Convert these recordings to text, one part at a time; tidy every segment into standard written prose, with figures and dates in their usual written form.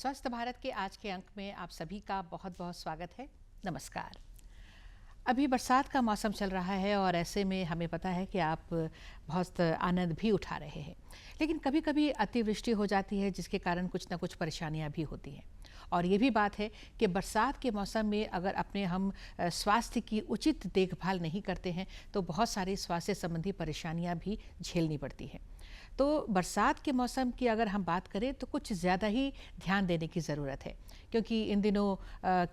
स्वस्थ भारत के आज के अंक में आप सभी का बहुत बहुत स्वागत है। नमस्कार। अभी बरसात का मौसम चल रहा है और ऐसे में हमें पता है कि आप बहुत आनंद भी उठा रहे हैं, लेकिन कभी कभी अतिवृष्टि हो जाती है जिसके कारण कुछ ना कुछ परेशानियां भी होती हैं। और ये भी बात है कि बरसात के मौसम में अगर अपने हम स्वास्थ्य की उचित देखभाल नहीं करते हैं तो बहुत सारी स्वास्थ्य संबंधी परेशानियां भी झेलनी पड़ती हैं। तो बरसात के मौसम की अगर हम बात करें तो कुछ ज़्यादा ही ध्यान देने की ज़रूरत है, क्योंकि इन दिनों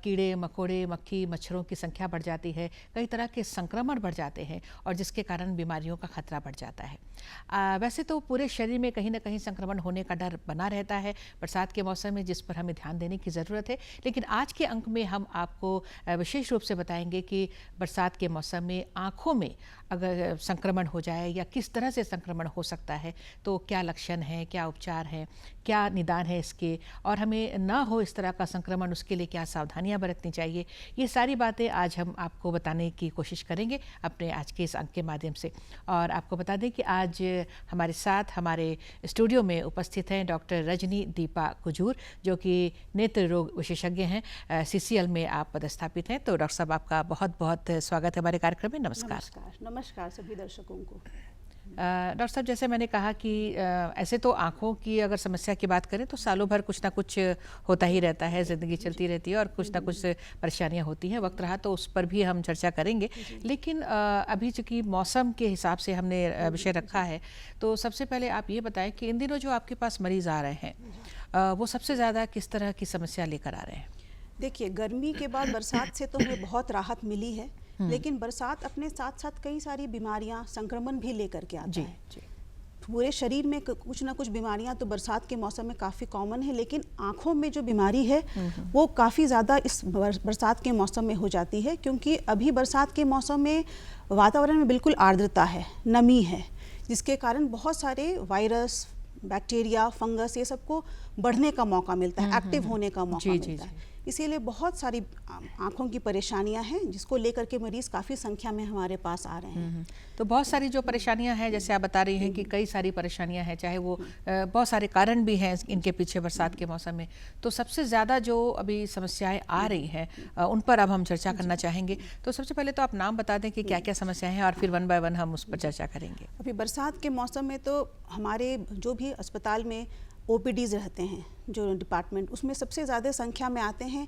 कीड़े मकोड़े मक्खी मच्छरों की संख्या बढ़ जाती है, कई तरह के संक्रमण बढ़ जाते हैं और जिसके कारण बीमारियों का खतरा बढ़ जाता है। वैसे तो पूरे शरीर में कहीं ना कहीं संक्रमण होने का डर बना रहता है बरसात के मौसम में, जिस पर हमें ध्यान देने की ज़रूरत है। लेकिन आज के अंक में हम आपको विशेष रूप से बताएंगे कि बरसात के मौसम में आँखों में अगर संक्रमण हो जाए या किस तरह से संक्रमण हो सकता है तो क्या लक्षण हैं, क्या उपचार हैं, क्या निदान है इसके, और हमें ना हो इस तरह का संक्रमण उसके लिए क्या सावधानियां बरतनी चाहिए। ये सारी बातें आज हम आपको बताने की कोशिश करेंगे अपने आज के इस अंक के माध्यम से। और आपको बता दें कि आज हमारे साथ हमारे स्टूडियो में उपस्थित हैं डॉक्टर रजनी दीपा कुजूर, जो कि नेत्र रोग विशेषज्ञ हैं। CCL में आप पदस्थापित हैं। तो डॉक्टर साहब, आपका बहुत बहुत स्वागत है हमारे कार्यक्रम में। नमस्कार। नमस्कार सभी दर्शकों को। डॉक्टर साहब, जैसे मैंने कहा कि ऐसे तो आँखों की अगर समस्या की बात करें तो सालों भर कुछ ना कुछ होता ही रहता है, ज़िंदगी चलती रहती है और कुछ ना कुछ परेशानियां होती हैं। वक्त रहा तो उस पर भी हम चर्चा करेंगे, लेकिन अभी चूँकि मौसम के हिसाब से हमने विषय रखा है, तो सबसे पहले आप ये बताएं कि इन दिनों जो आपके पास मरीज़ आ रहे हैं वो सबसे ज़्यादा किस तरह की समस्या लेकर आ रहे हैं? देखिए, गर्मी के बाद बरसात से तो हमें बहुत राहत मिली है, लेकिन बरसात अपने साथ साथ कई सारी बीमारियां, संक्रमण भी लेकर के आता है। जी। पूरे शरीर में कुछ ना कुछ बीमारियां तो बरसात के मौसम में काफ़ी कॉमन है, लेकिन आँखों में जो बीमारी है वो काफ़ी ज़्यादा इस बरसात के मौसम में हो जाती है, क्योंकि अभी बरसात के मौसम में वातावरण में बिल्कुल आर्द्रता है, नमी है, जिसके कारण बहुत सारे वायरस, बैक्टीरिया, फंगस, ये सबको बढ़ने का मौका मिलता है, एक्टिव होने का मौका मिलता है। इसीलिए बहुत सारी आँखों की परेशानियां हैं जिसको लेकर के मरीज़ काफ़ी संख्या में हमारे पास आ रहे हैं। तो बहुत सारी जो परेशानियां हैं, जैसे आप बता रही हैं कि कई सारी परेशानियां हैं, चाहे वो बहुत सारे कारण भी हैं इनके पीछे बरसात के मौसम में। तो सबसे ज़्यादा जो अभी समस्याएं आ रही हैं उन पर अब हम चर्चा करना चाहेंगे। तो सबसे पहले तो आप नाम बता दें कि क्या क्या समस्याएं हैं और फिर वन बाय वन हम उस पर चर्चा करेंगे। अभी बरसात के मौसम में तो हमारे जो भी अस्पताल में OPDs रहते हैं, जो डिपार्टमेंट, उसमें सबसे ज़्यादा संख्या में आते हैं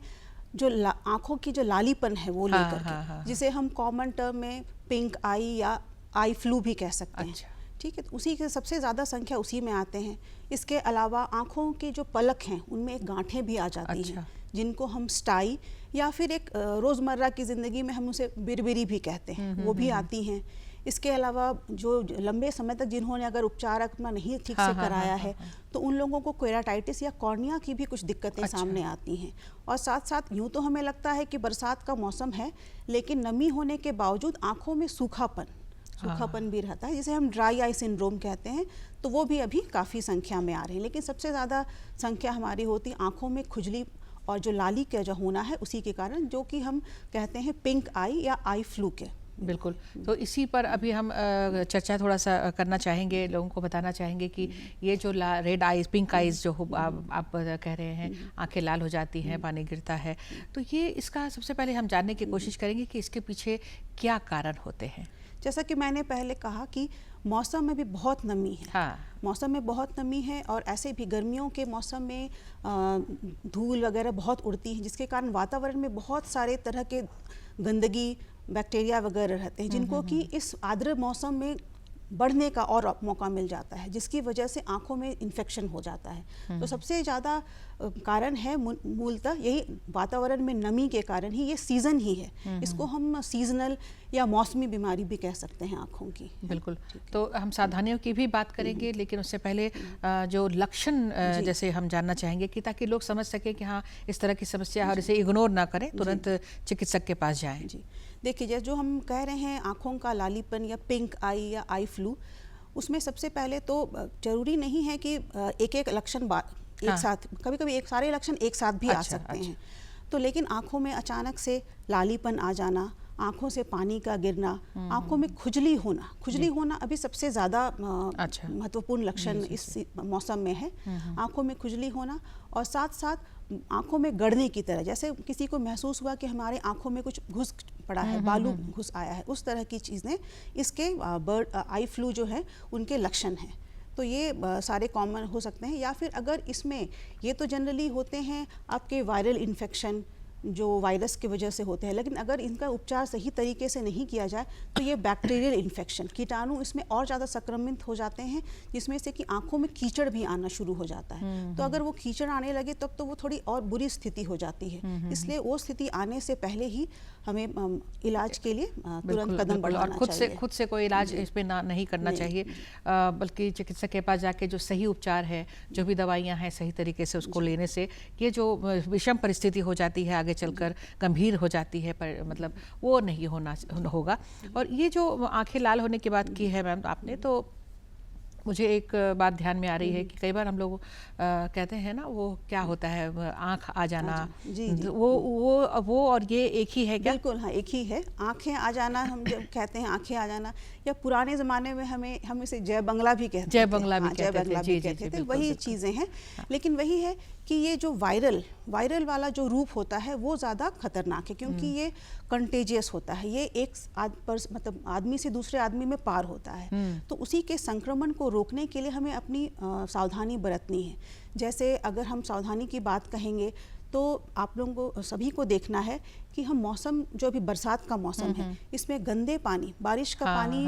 जो आँखों की जो लालीपन है वो लेकर के, जिसे हम कॉमन टर्म में पिंक आई या आई फ्लू भी कह सकते हैं। ठीक है, तो उसी के सबसे ज़्यादा संख्या उसी में आते हैं। इसके अलावा आँखों की जो पलक हैं उनमें एक गांठें भी आ जाती हैं, जिनको हम स्टाई या फिर एक रोज़मर्रा की ज़िंदगी में हम उसे बिरबिरी भी कहते हैं, वो भी आती हैं। इसके अलावा जो लंबे समय तक जिन्होंने अगर उपचार अपना नहीं ठीक से कराया है तो उन लोगों को केराटाइटिस या कॉर्निया की भी कुछ दिक्कतें सामने आती हैं। और साथ साथ यूँ तो हमें लगता है कि बरसात का मौसम है, लेकिन नमी होने के बावजूद आँखों में सूखापन भी रहता है, जिसे हम ड्राई आई सिंड्रोम कहते हैं। तो वो भी अभी काफ़ी संख्या में आ रहे हैं, लेकिन सबसे ज़्यादा संख्या हमारी होती है आँखों में खुजली और जो लाली का जो होना है उसी के कारण, जो कि हम कहते हैं पिंक आई या आई फ्लू के। बिल्कुल। तो इसी पर अभी हम चर्चा थोड़ा सा करना चाहेंगे, लोगों को बताना चाहेंगे कि ये जो रेड आइज, पिंक आइज जो आप कह रहे हैं, आंखें लाल हो जाती हैं, पानी गिरता है, तो ये इसका सबसे पहले हम जानने की कोशिश करेंगे कि इसके पीछे क्या कारण होते हैं। जैसा कि मैंने पहले कहा कि मौसम में भी बहुत नमी है। मौसम में बहुत नमी है और ऐसे भी गर्मियों के मौसम में धूल वगैरह बहुत उड़ती है, जिसके कारण वातावरण में बहुत सारे तरह के गंदगी, बैक्टीरिया वगैरह रहते हैं, जिनको कि इस आर्द्र मौसम में बढ़ने का और मौका मिल जाता है, जिसकी वजह से आंखों में इन्फेक्शन हो जाता है। तो सबसे ज़्यादा कारण है मूलतः यही वातावरण में नमी के कारण ही, ये सीज़न ही है। इसको हम सीजनल या मौसमी बीमारी भी कह सकते हैं आँखों की। बिल्कुल। तो हम सावधानियों की भी बात करेंगे, लेकिन उससे पहले जो लक्षण जैसे हम जानना चाहेंगे कि ताकि लोग समझ सकें कि हाँ इस तरह की समस्या है और इसे इग्नोर ना करें, तुरंत चिकित्सक के पास जाएँ। जी, देखिए, जो हम कह रहे हैं आँखों का लालीपन या पिंक आई या आई फ्लू, उसमें सबसे पहले तो जरूरी नहीं है कि एक एक लक्षण एक साथ, कभी कभी सारे लक्षण एक साथ भी आ सकते हैं। तो लेकिन आँखों में अचानक से लालीपन आ जाना, आंखों से पानी का गिरना, आंखों में खुजली होना अभी सबसे ज़्यादा महत्वपूर्ण लक्षण इस मौसम में है। आंखों में खुजली होना और साथ साथ आंखों में गड़ने की तरह, जैसे किसी को महसूस हुआ कि हमारे आंखों में कुछ घुस पड़ा है, बालू घुस आया है, उस तरह की चीज़ें इसके बर्ड आई फ्लू जो है उनके लक्षण हैं। तो ये सारे कॉमन हो सकते हैं। या फिर अगर इसमें ये तो जनरली होते हैं आपके वायरल इन्फेक्शन जो वायरस की वजह से होते हैं, लेकिन अगर इनका उपचार सही तरीके से नहीं किया जाए तो ये बैक्टीरियल इन्फेक्शन, कीटाणु इसमें और ज़्यादा संक्रमित हो जाते हैं, जिसमें से कि आंखों में कीचड़ भी आना शुरू हो जाता है। तो अगर वो कीचड़ आने लगे तब तो वो थोड़ी और बुरी स्थिति हो जाती है। इसलिए वो स्थिति आने से पहले ही हमें इलाज के लिए तुरंत कदम बढ़ाना चाहिए। खुद से कोई इलाज इस पे नहीं करना चाहिए, बल्कि चिकित्सक के पास जाके जो सही उपचार है, जो भी दवाइयाँ हैं, सही तरीके से उसको लेने से ये जो विषम परिस्थिति हो जाती है, आगे चलकर गंभीर हो जाती है, पर मतलब वो नहीं होगा। और ये जो आंखें लाल होने की बात की है मैम आपने, तो मुझे एक बात ध्यान में आ रही है कि कई बार हम लोग कहते हैं ना, वो क्या होता है आँख आ जाना, जी। वो और ये एक ही है क्या? बिल्कुल हाँ, एक ही है। आँखें आ जाना हम जब कहते हैं आँखें आ जाना, या पुराने ज़माने में हम इसे जय बंगला भी कहते थे। जय बंगला भी कहते थे, वही चीज़ें हैं। लेकिन वही है कि ये जो वायरल वाला जो रूप होता है वो ज़्यादा खतरनाक है, क्योंकि ये कंटेजियस होता है। ये एक मतलब आदमी से दूसरे आदमी में पार होता है। तो उसी के संक्रमण को रोकने के लिए हमें अपनी सावधानी बरतनी है। जैसे अगर हम सावधानी की बात कहेंगे तो आप लोगों को सभी को देखना है कि हम मौसम जो अभी बरसात का मौसम है, इसमें गंदे पानी, बारिश का पानी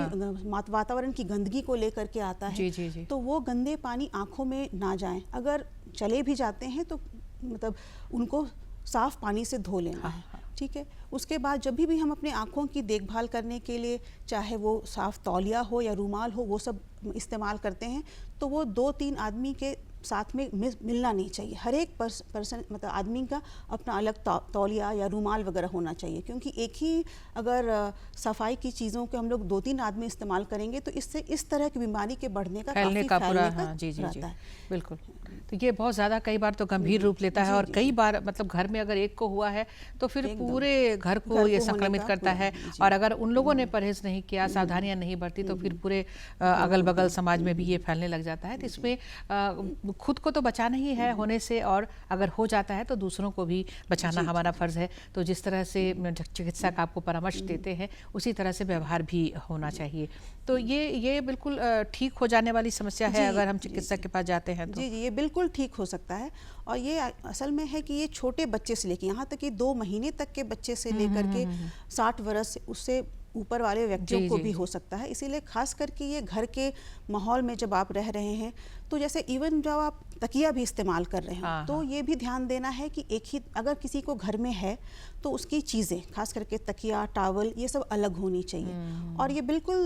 वातावरण की गंदगी को लेकर के आता है। जी। तो वो गंदे पानी आँखों में ना जाएं। अगर चले भी जाते हैं तो मतलब उनको साफ पानी से धो लेना है। ठीक है। उसके बाद जब भी हम अपने आँखों की देखभाल करने के लिए, चाहे वो साफ तौलिया हो या रूमाल हो, वो सब इस्तेमाल करते हैं, तो वो 2-3 आदमी के साथ में मिलना नहीं चाहिए। हर एक पर्सन मतलब आदमी का अपना अलग तौलिया या रूमाल वगैरह होना चाहिए, क्योंकि एक ही अगर सफाई की चीज़ों के हम लोग 2-3 आदमी इस्तेमाल करेंगे तो इससे इस तरह की बीमारी के बढ़ने का फैलने का जी बिल्कुल। तो ये बहुत ज़्यादा कई बार तो गंभीर रूप लेता है, और कई बार मतलब घर में अगर एक को हुआ है तो फिर पूरे घर को ये संक्रमित करता है। और अगर उन लोगों ने परहेज नहीं किया, सावधानियां नहीं बरती, तो फिर पूरे अगल बगल समाज में भी ये फैलने लग जाता है। तो इसमें खुद को तो बचाना ही है होने से, और अगर हो जाता है तो दूसरों को भी बचाना हमारा फर्ज है। तो जिस तरह से चिकित्सक आपको परामर्श देते हैं उसी तरह से व्यवहार भी होना चाहिए। तो ये बिल्कुल ठीक हो जाने वाली समस्या है अगर हम चिकित्सक के पास जाते हैं तो। जी ये बिल्कुल ठीक हो सकता है। और ये असल में है कि ये छोटे बच्चे से लेकर यहाँ तक कि 2 महीने तक के बच्चे से लेकर के 60 वर्ष उससे ऊपर वाले व्यक्तियों को भी हो सकता है। इसीलिए खास करके ये घर के माहौल में जब आप रह रहे हैं, तो जैसे इवन जब आप तकिया भी इस्तेमाल कर रहे हैं, तो ये भी ध्यान देना है कि एक ही अगर किसी को घर में है तो उसकी चीज़ें खास करके तकिया, टावल, ये सब अलग होनी चाहिए। और ये बिल्कुल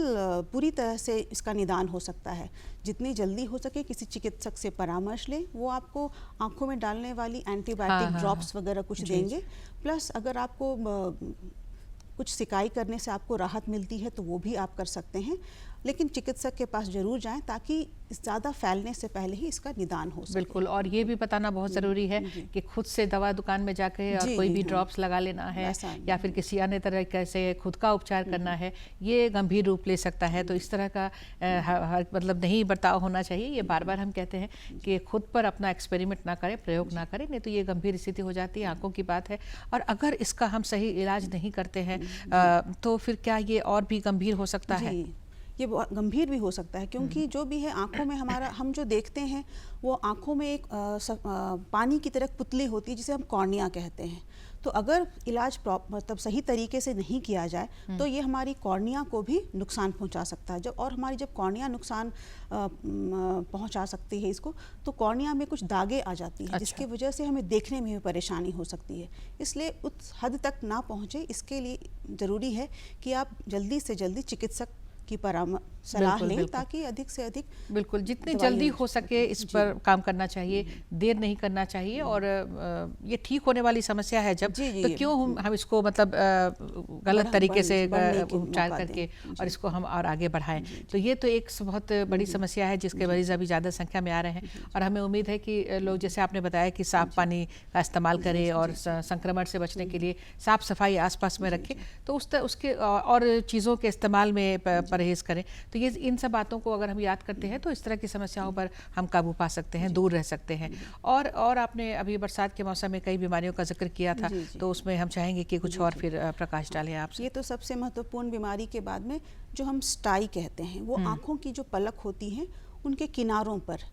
पूरी तरह से इसका निदान हो सकता है। जितनी जल्दी हो सके किसी चिकित्सक से परामर्श लें। वो आपको आंखों में डालने वाली एंटीबायोटिक ड्रॉप्स वगैरह कुछ देंगे। प्लस अगर आपको कुछ सिकाई करने से आपको राहत मिलती है तो वो भी आप कर सकते हैं, लेकिन चिकित्सक के पास जरूर जाएं ताकि ज़्यादा फैलने से पहले ही इसका निदान हो सके। बिल्कुल। और ये भी बताना बहुत ज़रूरी है कि खुद से दवा दुकान में जाके और कोई भी ड्रॉप्स लगा लेना है या फिर किसी अन्य तरीके से खुद का उपचार करना है, ये गंभीर रूप ले सकता है। तो इस तरह का मतलब नहीं बर्ताव होना चाहिए। ये बार बार हम कहते हैं कि खुद पर अपना एक्सपेरिमेंट ना करें, प्रयोग ना करें, नहीं तो ये गंभीर स्थिति हो जाती है। आंखों की बात है, और अगर इसका हम सही इलाज नहीं करते हैं तो फिर क्या ये और भी गंभीर हो सकता है? ये बहुत गंभीर भी हो सकता है, क्योंकि जो भी है आंखों में हमारा हम जो देखते हैं वो आंखों में एक पानी की तरह पुतली होती है जिसे हम कॉर्निया कहते हैं। तो अगर इलाज मतलब सही तरीके से नहीं किया जाए तो ये हमारी कॉर्निया को भी नुकसान पहुंचा सकता है। जब जब कॉर्निया नुकसान पहुंचा सकती है इसको, तो कॉर्निया में कुछ दागें आ जाती हैं, जिसकी वजह से हमें देखने में भी परेशानी हो सकती है। इसलिए उस हद तक ना पहुंचे, इसके लिए ज़रूरी है कि आप जल्दी से जल्दी चिकित्सक की सलाह बिल्कुल, लें बिल्कुल। ताकि अधिक से अधिक बिल्कुल, जितनी दवाइयाँ जल्दी मिल हो सके इस पर काम करना चाहिए, देर नहीं करना चाहिए। और ये ठीक होने वाली समस्या है जब, जी, जी, तो क्यों हम इसको मतलब गलत तरीके से बढ़ने के उपचार मौका करके दें। और इसको हम और आगे बढ़ाएं। जी, तो ये तो एक बहुत बड़ी समस्या है जिसके मरीज अभी ज़्यादा संख्या में आ रहे हैं। और हमें उम्मीद है कि लोग, जैसे आपने बताया, कि साफ पानी का इस्तेमाल करें और संक्रमण से बचने के लिए साफ सफाई आसपास में रखें, तो उसके और चीज़ों के इस्तेमाल में परहेज़ करें। तो ये इन सब बातों को अगर हम याद करते हैं तो इस तरह की समस्याओं पर हम काबू पा सकते हैं, दूर रह सकते हैं। और आपने अभी बरसात के मौसम में कई बीमारियों का जिक्र किया था, तो उसमें हम चाहेंगे कि कुछ और फिर प्रकाश डालें आपसे। ये तो सबसे महत्वपूर्ण बीमारी के बाद में जो हम स्टाई कहते हैं, वो आँखों की जो पलक होती हैं उनके किनारों पर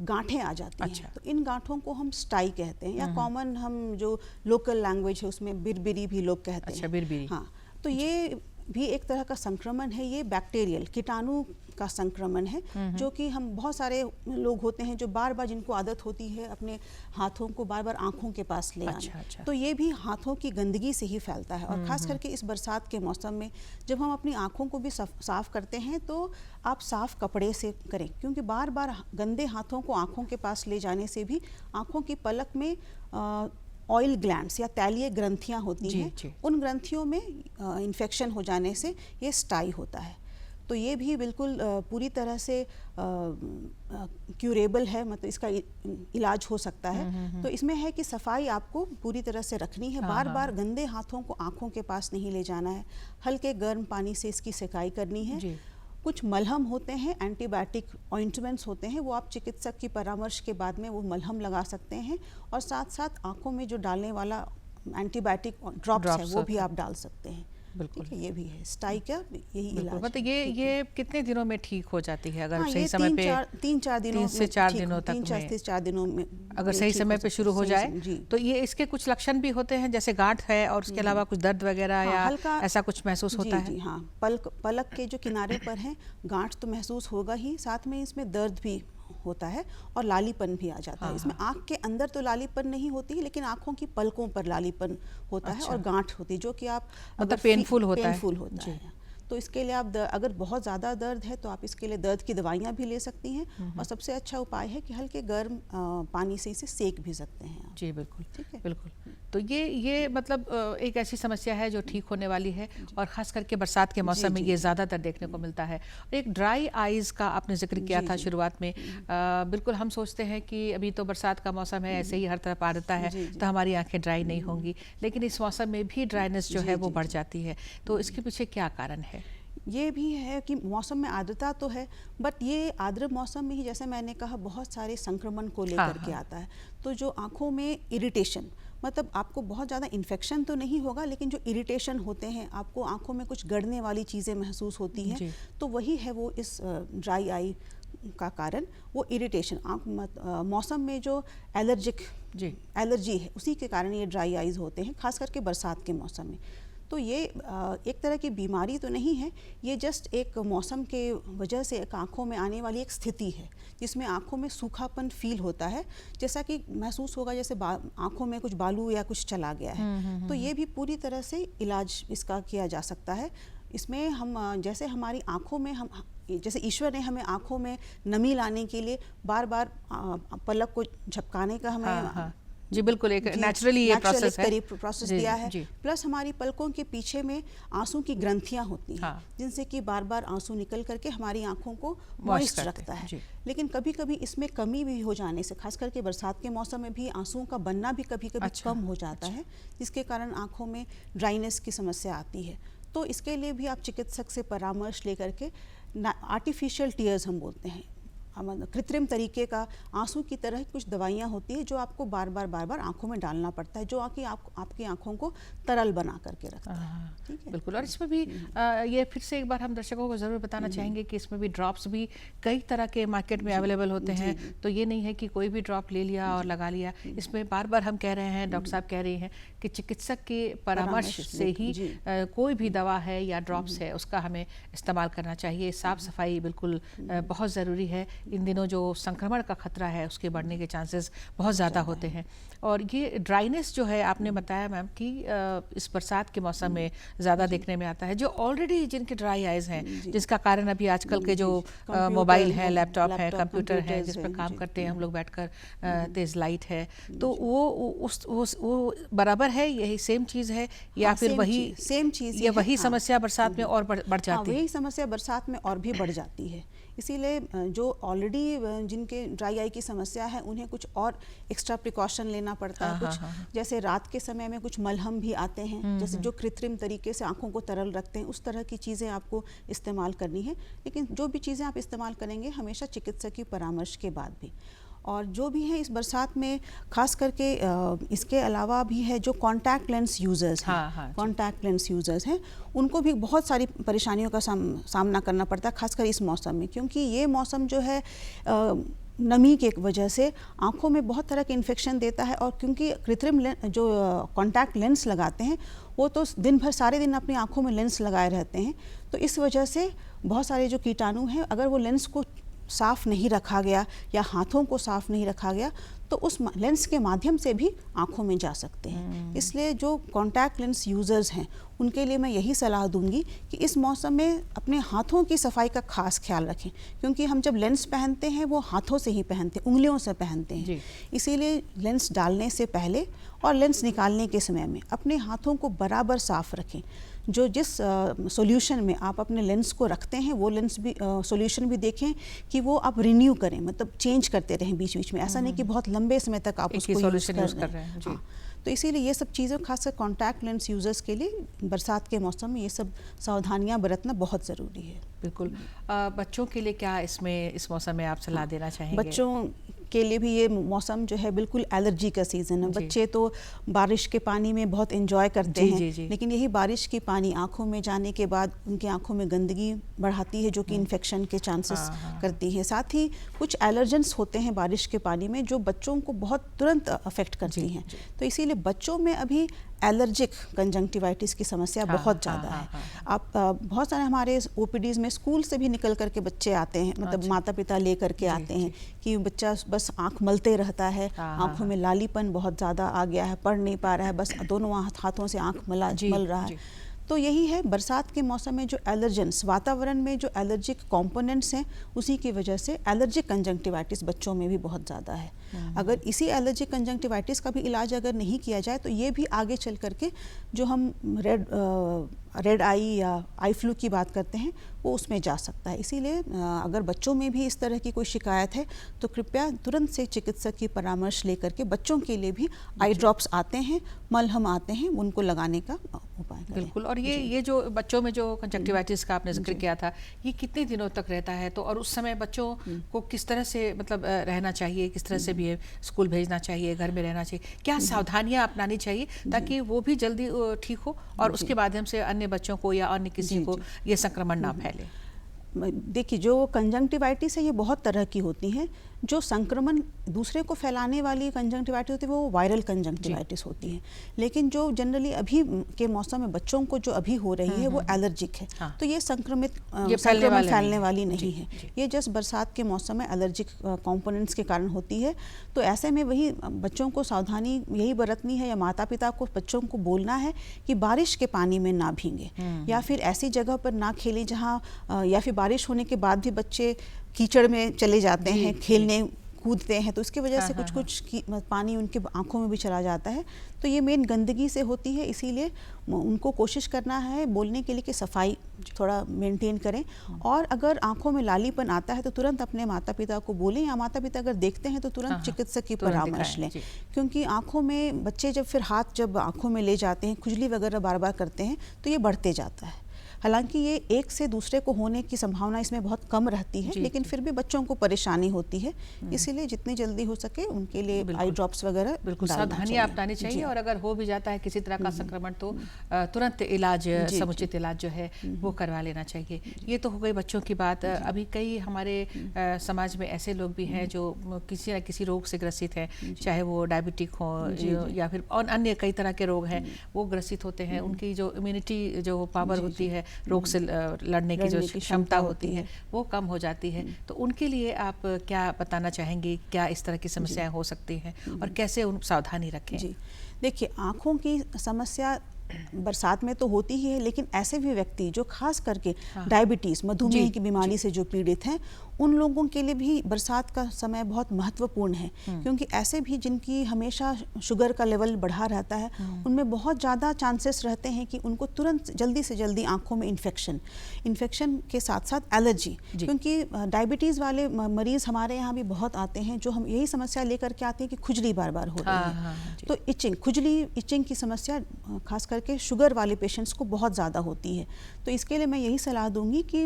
गांठें आ जाती हैं। तो इन गांठों को हम स्टाई कहते हैं, या कॉमन हम जो लोकल लैंग्वेज है उसमें बिरबिरी भी लोग कहते हैं। अच्छा, बिरबिरी। हाँ, तो ये भी एक तरह का संक्रमण है। ये बैक्टीरियल कीटाणु का संक्रमण है, जो कि हम बहुत सारे लोग होते हैं जो बार बार, जिनको आदत होती है अपने हाथों को बार बार आँखों के पास ले आना। तो ये भी हाथों की गंदगी से ही फैलता है। और ख़ास करके इस बरसात के मौसम में जब हम अपनी आँखों को भी साफ़ करते हैं तो आप साफ़ कपड़े से करें, क्योंकि बार बार गंदे हाथों को आँखों के पास ले जाने से भी आँखों की पलक में ऑयल ग्लैंड्स या तैलीय ग्रंथियां होती हैं, उन ग्रंथियों में इन्फेक्शन हो जाने से ये स्टाई होता है। तो ये भी बिल्कुल पूरी तरह से क्यूरेबल है, मतलब इसका इलाज हो सकता है। तो इसमें है कि सफाई आपको पूरी तरह से रखनी है। बार बार गंदे हाथों को आँखों के पास नहीं ले जाना है। हल्के गर्म पानी से इसकी सिकाई करनी है। कुछ मलहम होते हैं, एंटीबायोटिक ऑइंटमेंट्स होते हैं, वो आप चिकित्सक की परामर्श के बाद में वो मलहम लगा सकते हैं। और साथ साथ आँखों में जो डालने वाला एंटीबायोटिक ड्रॉप्स है वो भी आप डाल सकते हैं। बिल्कुल, ये भी है स्टाई का यही इलाज। मतलब ये कितने दिनों में ठीक हो जाती है अगर सही ये समय पे? 3 से 4 दिनों तक, 3 से 4 दिनों में अगर सही समय पे शुरू हो जाए। तो ये इसके कुछ लक्षण भी होते हैं, जैसे गांठ है और उसके अलावा कुछ दर्द वगैरह या ऐसा कुछ महसूस होता है? जी हाँ, पलक के जो किनारे पर है गांठ तो महसूस होगा ही, साथ में इसमें दर्द भी होता है और लालीपन भी आ जाता है। इसमें आँख के अंदर तो लालीपन नहीं होती, लेकिन आँखों की पलकों पर लालीपन होता है और गांठ होती है, जो कि आप मतलब पेनफुल होता है। तो इसके लिए आप अगर बहुत ज़्यादा दर्द है तो आप इसके लिए दर्द की दवाइयाँ भी ले सकती हैं। और सबसे अच्छा उपाय है कि हल्के गर्म पानी से इसे सेक भी सकते हैं आप। जी बिल्कुल, ठीक है, बिल्कुल। तो ये मतलब एक ऐसी समस्या है जो ठीक होने वाली है, और ख़ास करके बरसात के मौसम में ये ज़्यादातर देखने को मिलता है। और एक ड्राई आइज़ का आपने जिक्र किया था शुरुआत में। बिल्कुल, हम सोचते हैं कि अभी तो बरसात का मौसम है, ऐसे ही हर तरफ आदता है तो हमारी आँखें ड्राई नहीं होंगी, लेकिन इस मौसम में भी ड्राइनेस जो है वो बढ़ जाती है। तो इसके पीछे क्या कारण है? ये भी है कि मौसम में आर्द्रता तो है, बट ये आर्द्र मौसम में ही, जैसे मैंने कहा, बहुत सारे संक्रमण को लेकर के आता है। तो जो आँखों में इरिटेशन, मतलब आपको बहुत ज़्यादा इन्फेक्शन तो नहीं होगा, लेकिन जो इरिटेशन होते हैं, आपको आँखों में कुछ गड़ने वाली चीज़ें महसूस होती हैं, तो वही है वो इस ड्राई आई का कारण, वो इरिटेशन। मौसम में जो एलर्जी है उसी के कारण ये ड्राई आइज़ होते हैं, खास करके बरसात के मौसम में। तो ये एक तरह की बीमारी तो नहीं है, ये जस्ट एक मौसम के वजह से एक आँखों में आने वाली एक स्थिति है, जिसमें आँखों में सूखापन फील होता है, जैसा कि महसूस होगा जैसे आँखों में कुछ बालू या कुछ चला गया है। तो ये भी पूरी तरह से इलाज इसका किया जा सकता है। इसमें हम जैसे हमारी आँखों में जैसे ईश्वर ने हमें आँखों में नमी लाने के लिए बार बार पलक को झपकाने का हमें जी बिल्कुल एक नेचुरली ये प्रोसेस दिया है। प्लस हमारी पलकों के पीछे में आंसू की ग्रंथियां होती हैं, जिनसे कि बार बार आंसू निकल करके हमारी आंखों को मॉइस्ट रखता है। लेकिन कभी कभी इसमें कमी भी हो जाने से, खास करके बरसात के मौसम में भी आंसुओं का बनना भी कभी कभी कम हो जाता है, जिसके कारण आंखों में ड्राइनेस की समस्या आती है। तो इसके लिए भी आप चिकित्सक से परामर्श लेकर के, आर्टिफिशियल टीयर्स हम बोलते हैं, कृत्रिम तरीके का आंसू की तरह कुछ दवाइयाँ होती है जो आपको बार बार आंखों में डालना पड़ता है, जो आपकी आंखों को तरल बना करके रखता है। ठीक है, बिल्कुल। और इसमें भी ये फिर से एक बार हम दर्शकों को ज़रूर बताना चाहेंगे कि इसमें भी ड्रॉप्स भी कई तरह के मार्केट में अवेलेबल होते हैं। तो ये नहीं है कि कोई भी ड्रॉप ले लिया और लगा लिया। इसमें बार बार हम कह रहे हैं, डॉक्टर साहब कह रहे हैं कि चिकित्सक के परामर्श से ही कोई भी दवा है या ड्रॉप्स है उसका हमें इस्तेमाल करना चाहिए। साफ़ सफाई बिल्कुल बहुत ज़रूरी है। इन दिनों जो संक्रमण का खतरा है उसके बढ़ने के चांसेस बहुत ज़्यादा होते हैं। और ये ड्राइनेस जो है आपने बताया मैम कि इस बरसात के मौसम में ज़्यादा देखने में आता है, जो ऑलरेडी जिनके ड्राई आइज़ हैं, जिसका कारण अभी आजकल के जो मोबाइल है, लैपटॉप है, कंप्यूटर है, जिस पर काम करते हैं हम लोग बैठकर, तेज़ लाइट है, तो वो बराबर है, यही सेम चीज़ है या फिर वही सेम चीज़ या वही समस्या बरसात में और बढ़ जाती है? वही समस्या बरसात में और भी बढ़ जाती है। इसीलिए जो ऑलरेडी जिनके ड्राई आई की समस्या है उन्हें कुछ और एक्स्ट्रा प्रिकॉशन लेना पड़ता है। कुछ जैसे रात के समय में कुछ मलहम भी आते हैं, जैसे जो कृत्रिम तरीके से आंखों को तरल रखते हैं, उस तरह की चीज़ें आपको इस्तेमाल करनी है। लेकिन जो भी चीज़ें आप इस्तेमाल करेंगे हमेशा चिकित्सक की परामर्श के बाद भी। और जो भी है इस बरसात में खास करके इसके अलावा भी है जो कॉन्टैक्ट लेंस यूज़र्स हैं, कॉन्टैक्ट लेंस यूज़र्स हैं, उनको भी बहुत सारी परेशानियों का सामना करना पड़ता है, खासकर इस मौसम में, क्योंकि ये मौसम जो है नमी के वजह से आँखों में बहुत तरह के इन्फेक्शन देता है। और क्योंकि कृत्रिम जो कॉन्टैक्ट लेंस लगाते हैं वो तो दिन भर सारे दिन अपनी आँखों में लेंस लगाए रहते हैं, तो इस वजह से बहुत सारे जो कीटाणु हैं, अगर वो लेंस को साफ़ नहीं रखा गया या हाथों को साफ़ नहीं रखा गया तो उस लेंस के माध्यम से भी आँखों में जा सकते हैं। इसलिए जो कॉन्टैक्ट लेंस यूज़र्स हैं उनके लिए मैं यही सलाह दूंगी कि इस मौसम में अपने हाथों की सफाई का खास ख्याल रखें, क्योंकि हम जब लेंस पहनते हैं वो हाथों से ही पहनते हैं, उंगलियों से पहनते हैं। इसीलिए लेंस डालने से पहले और लेंस निकालने के समय में अपने हाथों को बराबर साफ़ रखें। जो जिस सॉल्यूशन में आप अपने लेंस को रखते हैं वो लेंस भी सॉल्यूशन भी देखें कि वो आप रिन्यू करें, मतलब चेंज करते रहें बीच बीच में, ऐसा नहीं कि बहुत लंबे समय तक आप उसको यूज़ कर रहे हैं। हाँ, तो इसीलिए ये सब चीज़ें खासकर कॉन्टैक्ट लेंस यूज़र्स के लिए बरसात के मौसम में ये सब सावधानियां बरतना बहुत ज़रूरी है। बिल्कुल। बच्चों के लिए क्या इस मौसम में आप सलाह देना चाहेंगे? बच्चों के लिए भी ये मौसम जो है बिल्कुल एलर्जी का सीज़न है। बच्चे तो बारिश के पानी में बहुत एंजॉय करते हैं, लेकिन यही बारिश की पानी आँखों में जाने के बाद उनकी आँखों में गंदगी बढ़ाती है, जो कि इन्फेक्शन के चांसेस करती है। साथ ही कुछ एलर्जेंस होते हैं बारिश के पानी में जो बच्चों को बहुत तुरंत अफेक्ट करती हैं। तो इसीलिए बच्चों में अभी एलर्जिक कंजंक्टिवाइटिस की समस्या बहुत ज़्यादा है। आप बहुत सारे हमारे ओपीडीज़ में स्कूल से भी निकल करके बच्चे आते हैं, मतलब माता पिता ले करके आते हैं कि बच्चा बस आँख मलते रहता है, आँखों में लालीपन बहुत ज़्यादा आ गया है, पढ़ नहीं पा रहा है, बस दोनों हाथों से आँख मल रहा है। तो यही है, बरसात के मौसम में जो एलर्जेंस, वातावरण में जो एलर्जिक कंपोनेंट्स हैं उसी की वजह से एलर्जिक कंजंक्टिवाइटिस बच्चों में भी बहुत ज़्यादा है। अगर इसी एलर्जिक कंजंक्टिवाइटिस का भी इलाज अगर नहीं किया जाए तो ये भी आगे चल करके जो हम रेड आई या आई फ्लू की बात करते हैं वो उसमें जा सकता है। इसीलिए अगर बच्चों में भी इस तरह की कोई शिकायत है तो कृपया तुरंत से चिकित्सक की परामर्श लेकर के, बच्चों के लिए भी आई ड्रॉप्स आते हैं, मलहम आते हैं, उनको लगाने का उपाय करें। बिल्कुल। और ये जो बच्चों में जो कंजक्टिवाइटिस का आपने जिक्र किया था, ये कितने दिनों तक रहता है? तो और उस समय बच्चों को किस तरह से मतलब रहना चाहिए, किस तरह से भी स्कूल भेजना चाहिए, घर में रहना चाहिए, क्या सावधानियां अपनानी चाहिए ताकि वो भी जल्दी ठीक हो और उसके माध्यम से अन्य बच्चों को या अन्य किसी को ये संक्रमण ना फैले? देखिए, जो कंजंक्टिवाइटिस है ये बहुत तरह की होती हैं। जो संक्रमण दूसरे को फैलाने वाली कंजंक्टिवाइटिस होती है वो वायरल कंजंक्टिवाइटिस होती है, लेकिन जो जनरली अभी के मौसम में बच्चों को जो अभी हो रही है वो एलर्जिक है। तो ये संक्रमण फैलने वाली नहीं है, ये जस्ट बरसात के मौसम में एलर्जिक कंपोनेंट्स के कारण होती है। तो ऐसे में वही बच्चों को सावधानी यही बरतनी है, या माता पिता को बच्चों को बोलना है कि बारिश के पानी में ना भीगे, या फिर ऐसी जगह पर ना खेलें जहाँ, या फिर बारिश होने के बाद भी बच्चे कीचड़ में चले जाते हैं, खेलने कूदते हैं, तो उसकी वजह से कुछ पानी उनके आंखों में भी चला जाता है। तो ये मेन गंदगी से होती है। इसीलिए उनको कोशिश करना है बोलने के लिए कि सफाई थोड़ा मेंटेन करें, और अगर आंखों में लालीपन आता है तो तुरंत अपने माता पिता को बोलें, या माता पिता अगर देखते हैं तो तुरंत चिकित्सक की परामर्श लें, क्योंकि आंखों में बच्चे जब फिर हाथ जब आंखों में ले जाते हैं, खुजली वगैरह बार बार करते हैं तो ये बढ़ते जाता है। हालांकि ये एक से दूसरे को होने की संभावना इसमें बहुत कम रहती है, लेकिन फिर भी बच्चों को परेशानी होती है। इसीलिए जितनी जल्दी हो सके उनके लिए आई ड्रॉप्स वगैरह बिल्कुल सावधानियां अपनानी चाहिए, और अगर हो भी जाता है किसी तरह का संक्रमण तो तुरंत इलाज, समुचित इलाज जो है वो करवा लेना चाहिए। ये तो हो गई बच्चों की बात। अभी कई हमारे समाज में ऐसे लोग भी हैं जो किसी न किसी रोग से ग्रसित हैं, चाहे वो डायबिटिक हो या फिर अन्य कई तरह के रोग हैं, वो ग्रसित होते हैं। उनकी जो इम्यूनिटी जो पावर होती है रोग से लड़ने की जो क्षमता होती है वो कम हो जाती है। तो उनके लिए आप क्या बताना चाहेंगे, क्या इस तरह की समस्याएं हो सकती हैं और कैसे उन सावधानी रखें? जी, देखिए आँखों की समस्या बरसात में तो होती ही है, लेकिन ऐसे भी व्यक्ति जो खास करके डायबिटीज़, मधुमेह की बीमारी से जो पीड़ित हैं, उन लोगों के लिए भी बरसात का समय बहुत महत्वपूर्ण है, क्योंकि ऐसे भी जिनकी हमेशा शुगर का लेवल बढ़ा रहता है, उनमें बहुत ज़्यादा चांसेस रहते हैं कि उनको तुरंत जल्दी से जल्दी आँखों में इन्फेक्शन के साथ साथ एलर्जी, क्योंकि डायबिटीज़ वाले मरीज़ हमारे यहाँ भी बहुत आते हैं जो हम यही समस्या लेकर के आते हैं कि खुजली बार बार हो रही है। तो इचिंग की समस्या खास करके शुगर वाले पेशेंट्स को बहुत ज़्यादा होती है। तो इसके लिए मैं यही सलाह दूंगी कि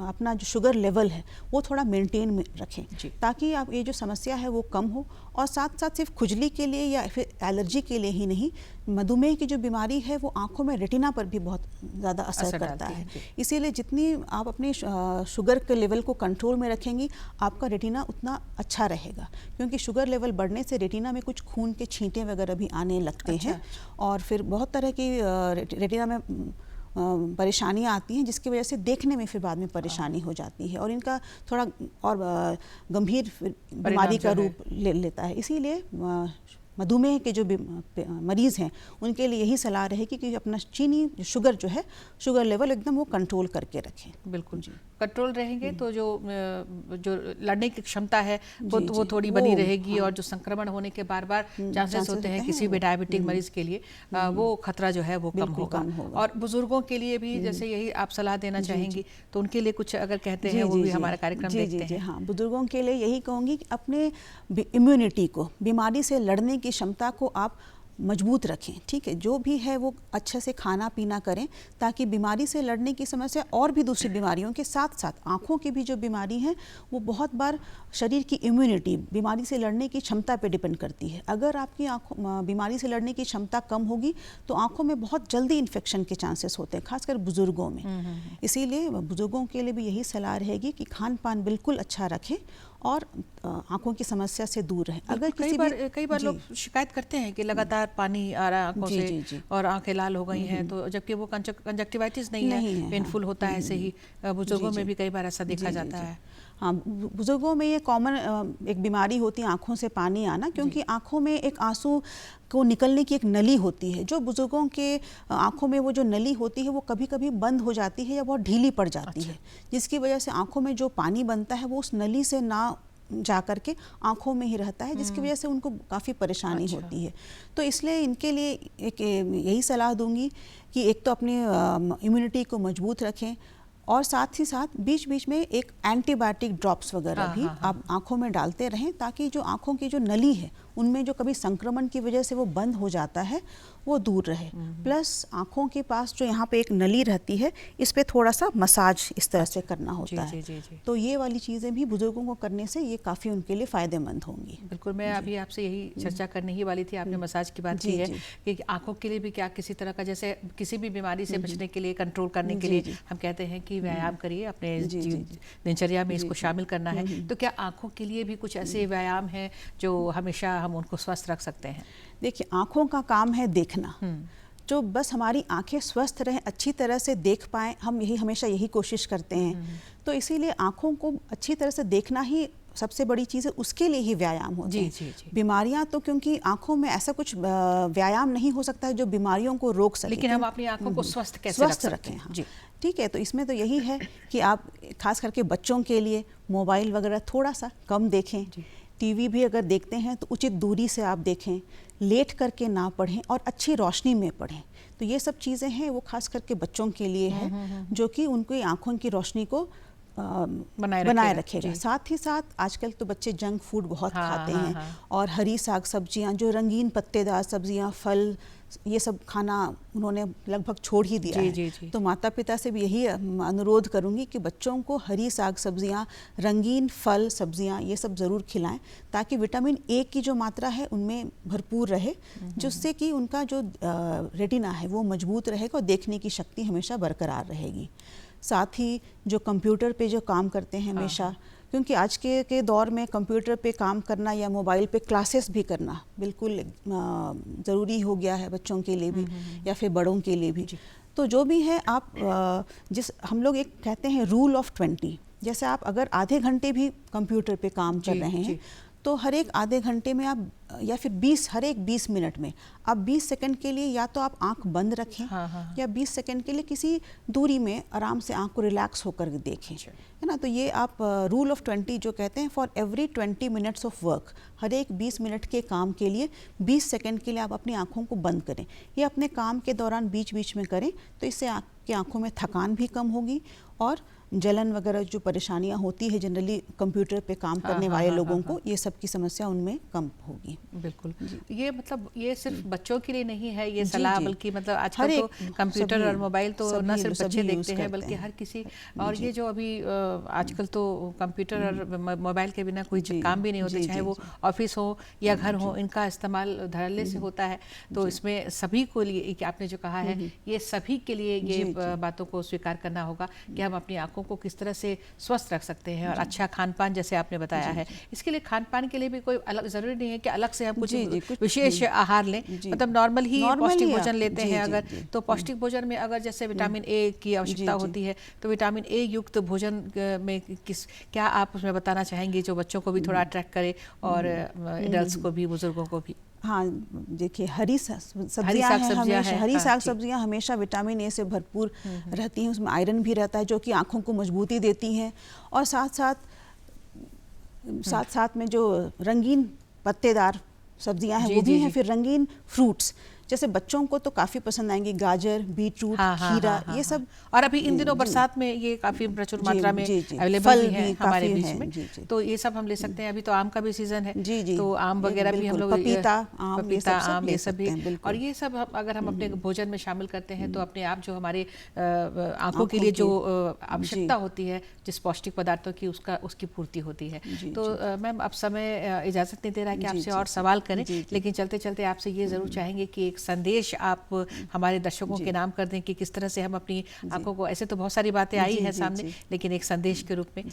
अपना जो शुगर लेवल है वो थोड़ा मेंटेन में रखें, ताकि आप ये जो समस्या है वो कम हो। और साथ साथ सिर्फ खुजली के लिए या फिर एलर्जी के लिए ही नहीं, मधुमेह की जो बीमारी है वो आंखों में रेटिना पर भी बहुत ज़्यादा असर करता है। इसीलिए जितनी आप अपने शुगर के लेवल को कंट्रोल में रखेंगी, आपका रेटिना उतना अच्छा रहेगा, क्योंकि शुगर लेवल बढ़ने से रेटिना में कुछ खून के छींटे वगैरह भी आने लगते हैं और फिर बहुत तरह की रेटिना में परेशानियाँ आती हैं, जिसकी वजह से देखने में फिर बाद में परेशानी हो जाती है और इनका थोड़ा और गंभीर बीमारी का रूप ले लेता है। इसीलिए मधुमेह के जो मरीज़ हैं उनके लिए यही सलाह रहेगी कि अपना चीनी शुगर जो है, शुगर लेवल एकदम वो कंट्रोल करके रखें। बिल्कुल जी, कंट्रोल रहेंगे तो जो लड़ने की क्षमता है वो थोड़ी बनी रहेगी और जो संक्रमण होने के बार बार चांसेस होते हैं किसी भी डायबिटिक मरीज के लिए, वो खतरा जो है वो कम होगा। और बुजुर्गों के लिए भी जैसे यही आप सलाह देना चाहेंगी, तो उनके लिए कुछ अगर कहते हैं वो भी हमारा कार्यक्रम देखते हैं। हाँ, बुजुर्गों के लिए यही कहूँगी कि अपने इम्यूनिटी को, बीमारी से लड़ने की क्षमता को आप मजबूत रखें। ठीक है, जो भी है वो अच्छे से खाना पीना करें, ताकि बीमारी से लड़ने की समस्या और भी दूसरी बीमारियों के साथ साथ आँखों की भी जो बीमारी है वो बहुत बार शरीर की इम्यूनिटी, बीमारी से लड़ने की क्षमता पे डिपेंड करती है। अगर आपकी आँखों बीमारी से लड़ने की क्षमता कम होगी तो आँखों में बहुत जल्दी इन्फेक्शन के चांसेस होते हैं, खासकर बुजुर्गों में। इसीलिए बुजुर्गों के लिए भी यही सलाह रहेगी कि खान पान बिल्कुल अच्छा रखें और आंखों की समस्या से दूर रहें। अगर कई बार लोग शिकायत करते हैं कि लगातार पानी आ रहा है आंखों से और आंखें लाल हो गई हैं, तो जबकि वो कंजक्टिवाइटिस नहीं है, पेनफुल होता है। ऐसे ही बुजुर्गों में भी कई बार ऐसा देखा जाता है। हाँ, बुजुर्गों में ये कॉमन एक बीमारी होती है आँखों से पानी आना, क्योंकि आँखों में एक आंसू को निकलने की एक नली होती है। जो बुजुर्गों के आँखों में वो जो नली होती है वो कभी कभी बंद हो जाती है या बहुत ढीली पड़ जाती है, जिसकी वजह से आँखों में जो पानी बनता है वो उस नली से ना जा करके आँखों में ही रहता है, जिसकी वजह से उनको काफ़ी परेशानी होती है। तो इसलिए इनके लिए एक यही सलाह दूंगी कि एक तो अपनी इम्यूनिटी को मजबूत रखें और साथ ही साथ बीच बीच में एक एंटीबायोटिक ड्रॉप्स वगैरह भी आप आँखों में डालते रहें, ताकि जो आँखों की जो नली है उनमें जो कभी संक्रमण की वजह से वो बंद हो जाता है वो दूर रहे। प्लस आँखों के पास जो यहाँ पे एक नली रहती है, इस पे थोड़ा सा मसाज इस तरह से करना होता है। तो ये वाली चीज़ें भी बुजुर्गों को करने से ये काफ़ी उनके लिए फ़ायदेमंद होंगी। बिल्कुल, मैं अभी आपसे यही चर्चा करने ही वाली थी। आपने मसाज की बात की है कि आँखों के लिए भी क्या किसी तरह का, जैसे किसी भी बीमारी से बचने के लिए, कंट्रोल करने के लिए हम कहते हैं कि व्यायाम करिए, अपने दिनचर्या में इसको शामिल करना है। तो क्या आँखों के लिए भी कुछ ऐसे व्यायाम हैं जो हमेशा हम उनको स्वस्थ रख सकते हैं? देखिए, आँखों का काम है देखना, जो बस हमारी आंखें स्वस्थ रहें, अच्छी तरह से देख पाएँ, हम हमेशा यही कोशिश करते हैं। तो इसीलिए आँखों को अच्छी तरह से देखना ही सबसे बड़ी चीज़ है, उसके लिए ही व्यायाम होते हैं। बीमारियां तो, क्योंकि आँखों में ऐसा कुछ व्यायाम नहीं हो सकता है जो बीमारियों को रोक सके, लेकिन हम अपनी आँखों को स्वस्थ कैसे रखें? हाँ। ठीक है, तो इसमें तो यही है कि आप खास करके बच्चों के लिए मोबाइल वगैरह थोड़ा सा कम देखें। टीवी भी अगर देखते हैं तो उचित दूरी से आप देखें, लेट करके ना पढ़ें और अच्छी रोशनी में पढ़ें। तो ये सब चीज़ें हैं वो खास करके बच्चों के लिए है, जो कि उनकी आँखों की रोशनी को बनाए रखेगा। साथ ही साथ आजकल तो बच्चे जंक फूड बहुत खाते हैं और हरी साग सब्जियां, जो रंगीन पत्तेदार सब्जियां, फल, ये सब खाना उन्होंने लगभग छोड़ ही दिया है। तो माता पिता से भी यही अनुरोध करूंगी कि बच्चों को हरी साग सब्जियां, रंगीन फल सब्जियां, ये सब ज़रूर खिलाएं, ताकि विटामिन ए की जो मात्रा है उनमें भरपूर रहे, जिससे कि उनका जो रेटिना है वो मजबूत रहेगा और देखने की शक्ति हमेशा बरकरार रहेगी। साथ ही जो कंप्यूटर पे जो काम करते हैं हमेशा, क्योंकि आज के दौर में कंप्यूटर पे काम करना या मोबाइल पे क्लासेस भी करना बिल्कुल ज़रूरी हो गया है, बच्चों के लिए भी या फिर बड़ों के लिए भी। तो जो भी है आप जिस हम लोग एक कहते हैं रूल ऑफ 20, जैसे आप अगर आधे घंटे भी कंप्यूटर पे काम कर रहे हैं तो हर एक आधे घंटे में आप या फिर हर एक 20 मिनट में आप 20 सेकंड के लिए या तो आप आंख बंद रखें, या 20 सेकंड के लिए किसी दूरी में आराम से आंख को रिलैक्स होकर देखें, है ना। तो ये आप रूल ऑफ 20 जो कहते हैं, for every 20 minutes of work, हर एक 20 मिनट के काम के लिए 20 सेकंड के लिए आप अपनी आंखों को बंद करें। ये अपने काम के दौरान बीच बीच में करें, तो इससे आपकी आंखों में थकान भी कम होगी और जलन वगैरह जो परेशानियां होती है जनरली कंप्यूटर पे काम करने वाले लोगों को, ये सब की समस्या उनमें कम होगी। बिल्कुल, ये मतलब ये सिर्फ बच्चों के लिए नहीं है ये सलाह, बल्कि मतलब आजकल तो कंप्यूटर और मोबाइल तो न सिर्फ बच्चे देखते हैं बल्कि हर किसी, और ये जो अभी आजकल तो कंप्यूटर और मोबाइल के बिना कोई काम भी नहीं होता, चाहे वो ऑफिस हो या घर हो, इनका इस्तेमाल धड़ल्ले से होता है। तो इसमें सभी को लिए, आपने जो कहा है, ये सभी के लिए ये बातों को स्वीकार करना होगा कि हम अपनी आंखों को किस तरह से स्वस्थ रख सकते हैं। और अच्छा खान पान जैसे आपने बताया है, इसके लिए खान पान के लिए भी कोई अलग जरूरी नहीं है कि अलग से हम कुछ विशेष आहार लें, मतलब नॉर्मल ही पौष्टिक भोजन लेते हैं अगर, तो पौष्टिक भोजन में अगर जैसे विटामिन ए की आवश्यकता होती है, तो विटामिन ए युक्त भोजन में क्या आप उसमें बताना चाहेंगे जो बच्चों को भी थोड़ा अट्रैक्ट करे और एडल्ट्स को भी, बुजुर्गों को भी? हाँ, देखिए हरी साग सब्जियां हमेशा विटामिन ए से भरपूर रहती हैं, उसमें आयरन भी रहता है जो कि आँखों को मजबूती देती हैं। और साथ साथ में जो रंगीन पत्तेदार सब्जियां हैं वो भी हैं। फिर रंगीन फ्रूट्स जैसे बच्चों को तो काफ़ी पसंद आएंगी, गाजर, बीटरूट, खीरा, ये सब। और अभी इन दिनों बरसात में ये काफ़ी प्रचुर मात्रा में अवेलेबल भी है हमारे बीच में, तो ये सब हम ले सकते हैं। अभी तो आम का भी सीजन है, तो आम वगैरह भी हम लोग, पपीता, आम, ये सब भी, और ये सब अगर हम अपने भोजन में शामिल करते हैं तो अपने आप जो हमारे आंखों के लिए जो आवश्यकता होती है जिस पौष्टिक पदार्थों की, उसकी पूर्ति होती है। तो मैम अब समय इजाज़त नहीं दे रहा है कि आपसे और सवाल करें, लेकिन चलते चलते आपसे ये ज़रूर चाहेंगे कि एक संदेश आप हमारे दर्शकों के नाम कर दें कि किस तरह से हम अपनी आंखों को, ऐसे तो बहुत सारी बातें आई हैं सामने, लेकिन एक संदेश के रूप में।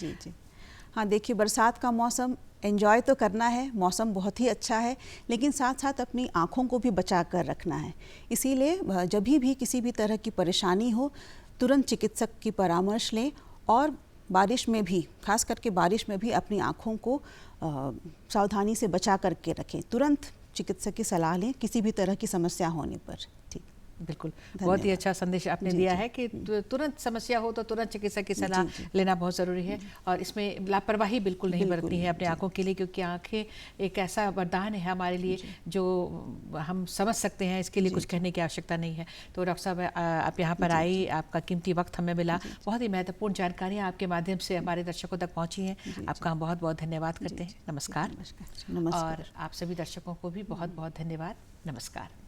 हाँ, देखिए बरसात का मौसम एंजॉय तो करना है, मौसम बहुत ही अच्छा है, लेकिन साथ साथ अपनी आँखों को भी बचा कर रखना है। इसीलिए जब भी किसी भी तरह की परेशानी हो, तुरंत चिकित्सक की परामर्श लें, और बारिश में भी, खास करके बारिश में भी अपनी आँखों को सावधानी से बचा करके रखें। तुरंत चिकित्सक की सलाह लें किसी भी तरह की समस्या होने पर। ठीक, बिल्कुल, बहुत ही अच्छा संदेश आपने दिया है कि तुरंत समस्या हो तो तुरंत चिकित्सक की सलाह लेना बहुत ज़रूरी है, और इसमें लापरवाही बिल्कुल नहीं बरतनी है अपने आंखों के लिए, क्योंकि आंखें एक ऐसा वरदान है हमारे लिए जो हम समझ सकते हैं, इसके लिए कुछ कहने की आवश्यकता नहीं है। तो डॉक्टर साहब, आप यहाँ पर आई, आपका कीमती वक्त हमें मिला, बहुत ही महत्वपूर्ण जानकारियाँ आपके माध्यम से हमारे दर्शकों तक पहुँची हैं, आपका हम बहुत बहुत धन्यवाद करते हैं। नमस्कार। और आप सभी दर्शकों को भी बहुत बहुत धन्यवाद। नमस्कार।